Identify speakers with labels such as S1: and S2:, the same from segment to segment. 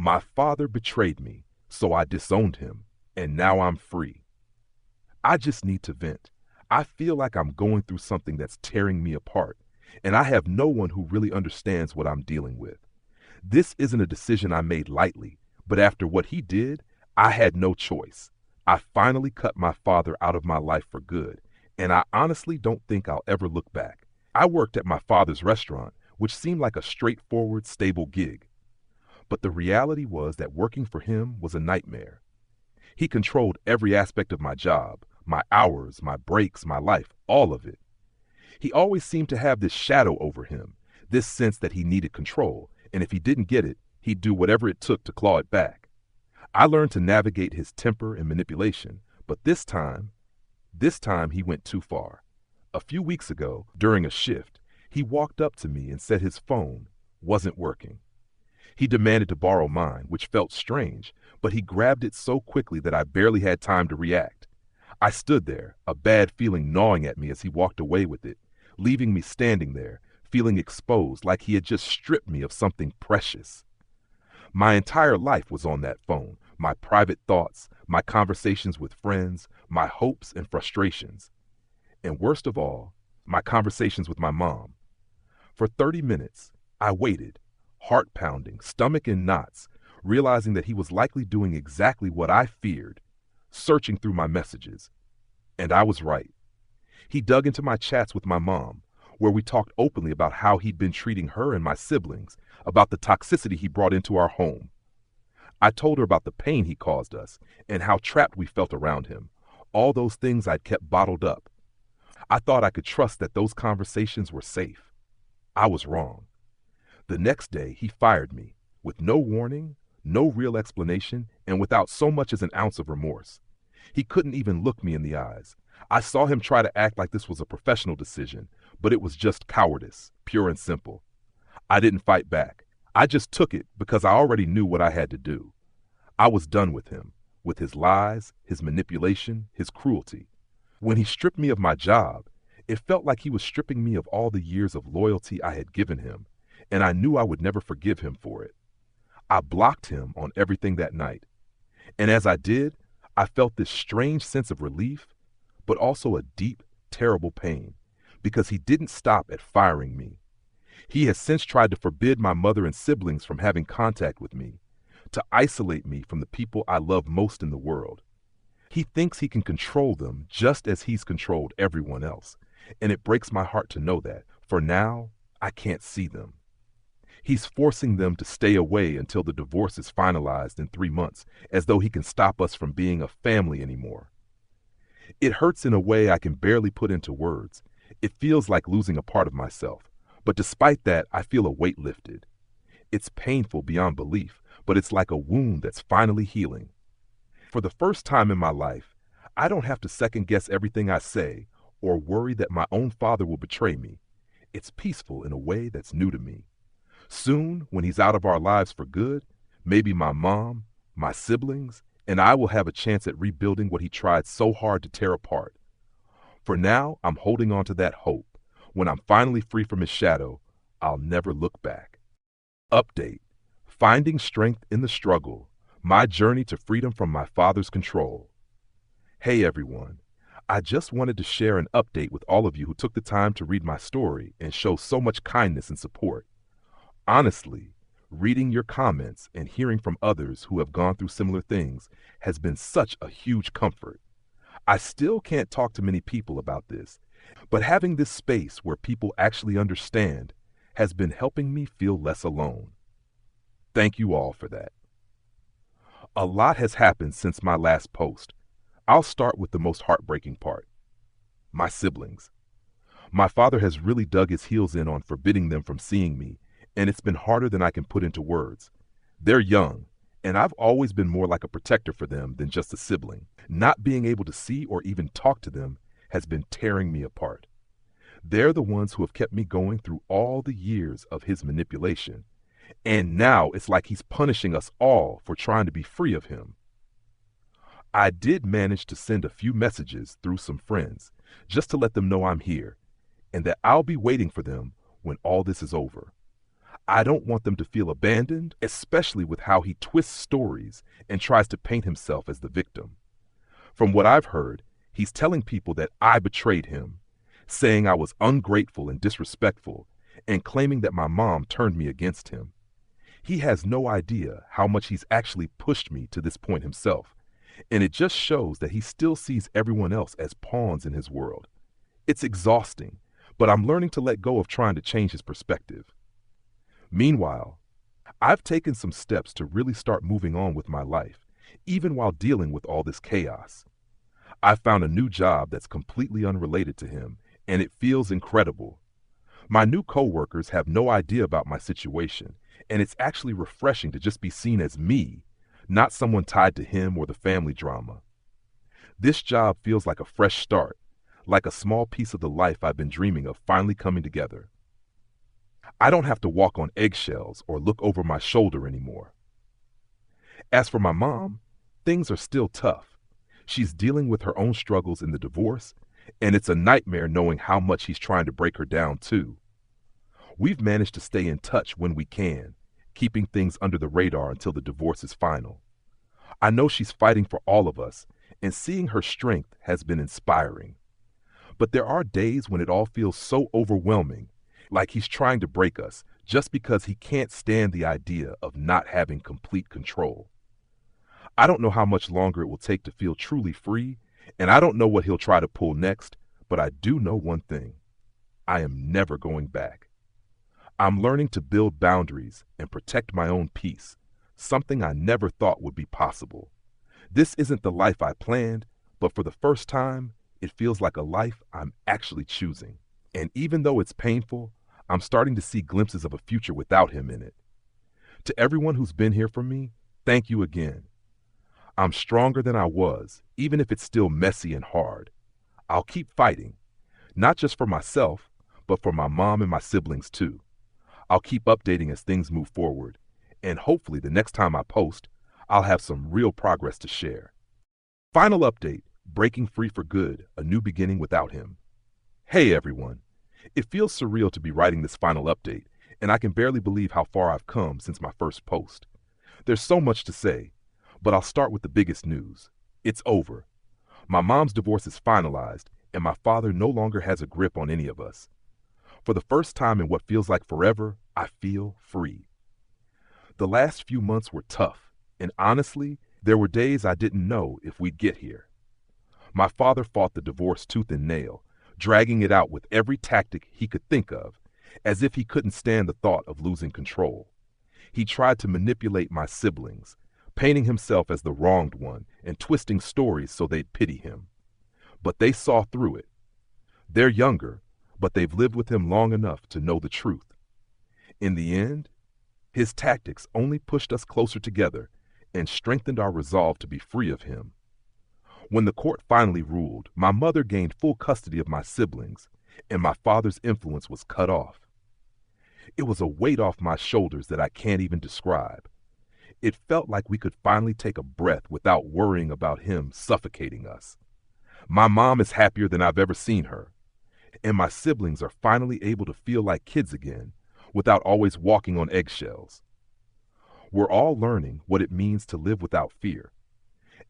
S1: My father betrayed me, so I disowned him, and now I'm free. I just need to vent. I feel like I'm going through something that's tearing me apart, and I have no one who really understands what I'm dealing with. This isn't a decision I made lightly, but after what he did, I had no choice. I finally cut my father out of my life for good, and I honestly don't think I'll ever look back. I worked at my father's restaurant, which seemed like a straightforward, stable gig. But the reality was that working for him was a nightmare. He controlled every aspect of my job, my hours, my breaks, my life, all of it. He always seemed to have this shadow over him, this sense that he needed control, and if he didn't get it, he'd do whatever it took to claw it back. I learned to navigate his temper and manipulation, but this time he went too far. A few weeks ago, during a shift, he walked up to me and said his phone wasn't working. He demanded to borrow mine, which felt strange, but he grabbed it so quickly that I barely had time to react. I stood there, a bad feeling gnawing at me as he walked away with it, leaving me standing there, feeling exposed like he had just stripped me of something precious. My entire life was on that phone, my private thoughts, my conversations with friends, my hopes and frustrations. And worst of all, my conversations with my mom. For 30 minutes, I waited, heart pounding, stomach in knots, realizing that he was likely doing exactly what I feared, searching through my messages. And I was right. He dug into my chats with my mom, where we talked openly about how he'd been treating her and my siblings, about the toxicity he brought into our home. I told her about the pain he caused us and how trapped we felt around him, all those things I'd kept bottled up. I thought I could trust that those conversations were safe. I was wrong. The next day, he fired me, with no warning, no real explanation, and without so much as an ounce of remorse. He couldn't even look me in the eyes. I saw him try to act like this was a professional decision, but it was just cowardice, pure and simple. I didn't fight back. I just took it because I already knew what I had to do. I was done with him, with his lies, his manipulation, his cruelty. When he stripped me of my job, it felt like he was stripping me of all the years of loyalty I had given him, and I knew I would never forgive him for it. I blocked him on everything that night. And as I did, I felt this strange sense of relief, but also a deep, terrible pain, because he didn't stop at firing me. He has since tried to forbid my mother and siblings from having contact with me, to isolate me from the people I love most in the world. He thinks he can control them just as he's controlled everyone else, and it breaks my heart to know that, for now, I can't see them. He's forcing them to stay away until the divorce is finalized in 3 months, as though he can stop us from being a family anymore. It hurts in a way I can barely put into words. It feels like losing a part of myself, but despite that, I feel a weight lifted. It's painful beyond belief, but it's like a wound that's finally healing. For the first time in my life, I don't have to second guess everything I say or worry that my own father will betray me. It's peaceful in a way that's new to me. Soon, when he's out of our lives for good, maybe my mom, my siblings, and I will have a chance at rebuilding what he tried so hard to tear apart. For now, I'm holding on to that hope. When I'm finally free from his shadow, I'll never look back. Update: Finding strength in the struggle. My journey to freedom from my father's control. Hey everyone, I just wanted to share an update with all of you who took the time to read my story and show so much kindness and support. Honestly, reading your comments and hearing from others who have gone through similar things has been such a huge comfort. I still can't talk to many people about this, but having this space where people actually understand has been helping me feel less alone. Thank you all for that. A lot has happened since my last post. I'll start with the most heartbreaking part. My siblings. My father has really dug his heels in on forbidding them from seeing me, and it's been harder than I can put into words. They're young, and I've always been more like a protector for them than just a sibling. Not being able to see or even talk to them has been tearing me apart. They're the ones who have kept me going through all the years of his manipulation, and now it's like he's punishing us all for trying to be free of him. I did manage to send a few messages through some friends, just to let them know I'm here, and that I'll be waiting for them when all this is over. I don't want them to feel abandoned, especially with how he twists stories and tries to paint himself as the victim. From what I've heard, he's telling people that I betrayed him, saying I was ungrateful and disrespectful, and claiming that my mom turned me against him. He has no idea how much he's actually pushed me to this point himself, and it just shows that he still sees everyone else as pawns in his world. It's exhausting, but I'm learning to let go of trying to change his perspective. Meanwhile, I've taken some steps to really start moving on with my life, even while dealing with all this chaos. I found a new job that's completely unrelated to him, and it feels incredible. My new coworkers have no idea about my situation, and it's actually refreshing to just be seen as me, not someone tied to him or the family drama. This job feels like a fresh start, like a small piece of the life I've been dreaming of finally coming together. I don't have to walk on eggshells or look over my shoulder anymore. As for my mom, things are still tough. She's dealing with her own struggles in the divorce, and it's a nightmare knowing how much he's trying to break her down too. We've managed to stay in touch when we can, keeping things under the radar until the divorce is final. I know she's fighting for all of us, and seeing her strength has been inspiring. But there are days when it all feels so overwhelming, like he's trying to break us just because he can't stand the idea of not having complete control. I don't know how much longer it will take to feel truly free, and I don't know what he'll try to pull next, but I do know one thing. I am never going back. I'm learning to build boundaries and protect my own peace, something I never thought would be possible. This isn't the life I planned, but for the first time, it feels like a life I'm actually choosing. And even though it's painful, I'm starting to see glimpses of a future without him in it. To everyone who's been here for me, thank you again. I'm stronger than I was, even if it's still messy and hard. I'll keep fighting, not just for myself, but for my mom and my siblings too. I'll keep updating as things move forward, and hopefully the next time I post, I'll have some real progress to share. Final update, breaking free for good, a new beginning without him. Hey everyone, it feels surreal to be writing this final update, and I can barely believe how far I've come since my first post. There's so much to say, but I'll start with the biggest news. It's over. My mom's divorce is finalized, and my father no longer has a grip on any of us. For the first time in what feels like forever, I feel free. The last few months were tough, and honestly, there were days I didn't know if we'd get here. My father fought the divorce tooth and nail, dragging it out with every tactic he could think of, as if he couldn't stand the thought of losing control. He tried to manipulate my siblings, painting himself as the wronged one and twisting stories so they'd pity him. But they saw through it. They're younger, but they've lived with him long enough to know the truth. In the end, his tactics only pushed us closer together and strengthened our resolve to be free of him. When the court finally ruled, my mother gained full custody of my siblings, and my father's influence was cut off. It was a weight off my shoulders that I can't even describe. It felt like we could finally take a breath without worrying about him suffocating us. My mom is happier than I've ever seen her, and my siblings are finally able to feel like kids again without always walking on eggshells. We're all learning what it means to live without fear.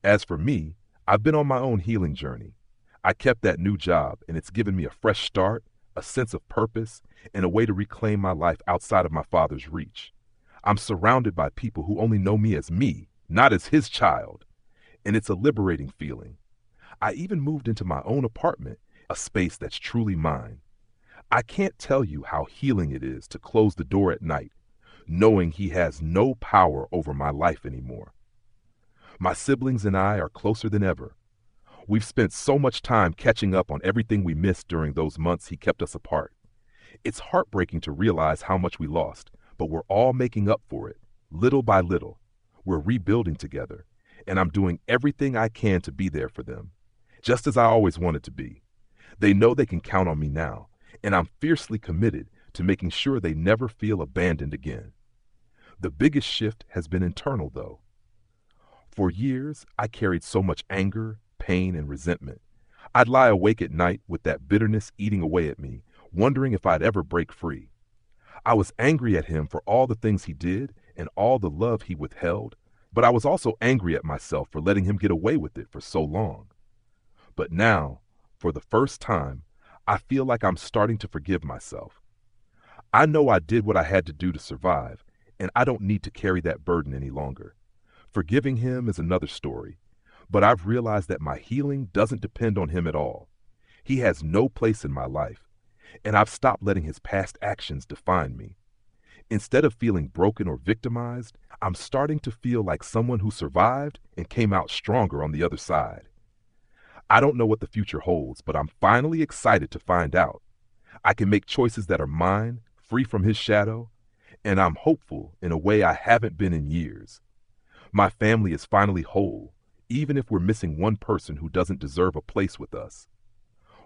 S1: As for me, I've been on my own healing journey. I kept that new job, and it's given me a fresh start, a sense of purpose, and a way to reclaim my life outside of my father's reach. I'm surrounded by people who only know me as me, not as his child, and it's a liberating feeling. I even moved into my own apartment, a space that's truly mine. I can't tell you how healing it is to close the door at night, knowing he has no power over my life anymore. My siblings and I are closer than ever. We've spent so much time catching up on everything we missed during those months he kept us apart. It's heartbreaking to realize how much we lost, but we're all making up for it, little by little. We're rebuilding together, and I'm doing everything I can to be there for them, just as I always wanted to be. They know they can count on me now, and I'm fiercely committed to making sure they never feel abandoned again. The biggest shift has been internal, though. For years, I carried so much anger, pain, and resentment. I'd lie awake at night with that bitterness eating away at me, wondering if I'd ever break free. I was angry at him for all the things he did and all the love he withheld, but I was also angry at myself for letting him get away with it for so long. But now, for the first time, I feel like I'm starting to forgive myself. I know I did what I had to do to survive, and I don't need to carry that burden any longer. Forgiving him is another story, but I've realized that my healing doesn't depend on him at all. He has no place in my life, and I've stopped letting his past actions define me. Instead of feeling broken or victimized, I'm starting to feel like someone who survived and came out stronger on the other side. I don't know what the future holds, but I'm finally excited to find out. I can make choices that are mine, free from his shadow, and I'm hopeful in a way I haven't been in years. My family is finally whole, even if we're missing one person who doesn't deserve a place with us.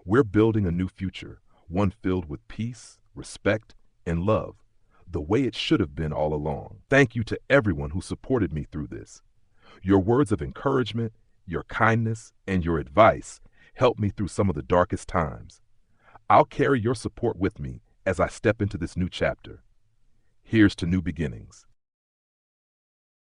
S1: We're building a new future, one filled with peace, respect, and love, the way it should have been all along. Thank you to everyone who supported me through this. Your words of encouragement, your kindness, and your advice helped me through some of the darkest times. I'll carry your support with me as I step into this new chapter. Here's to new beginnings.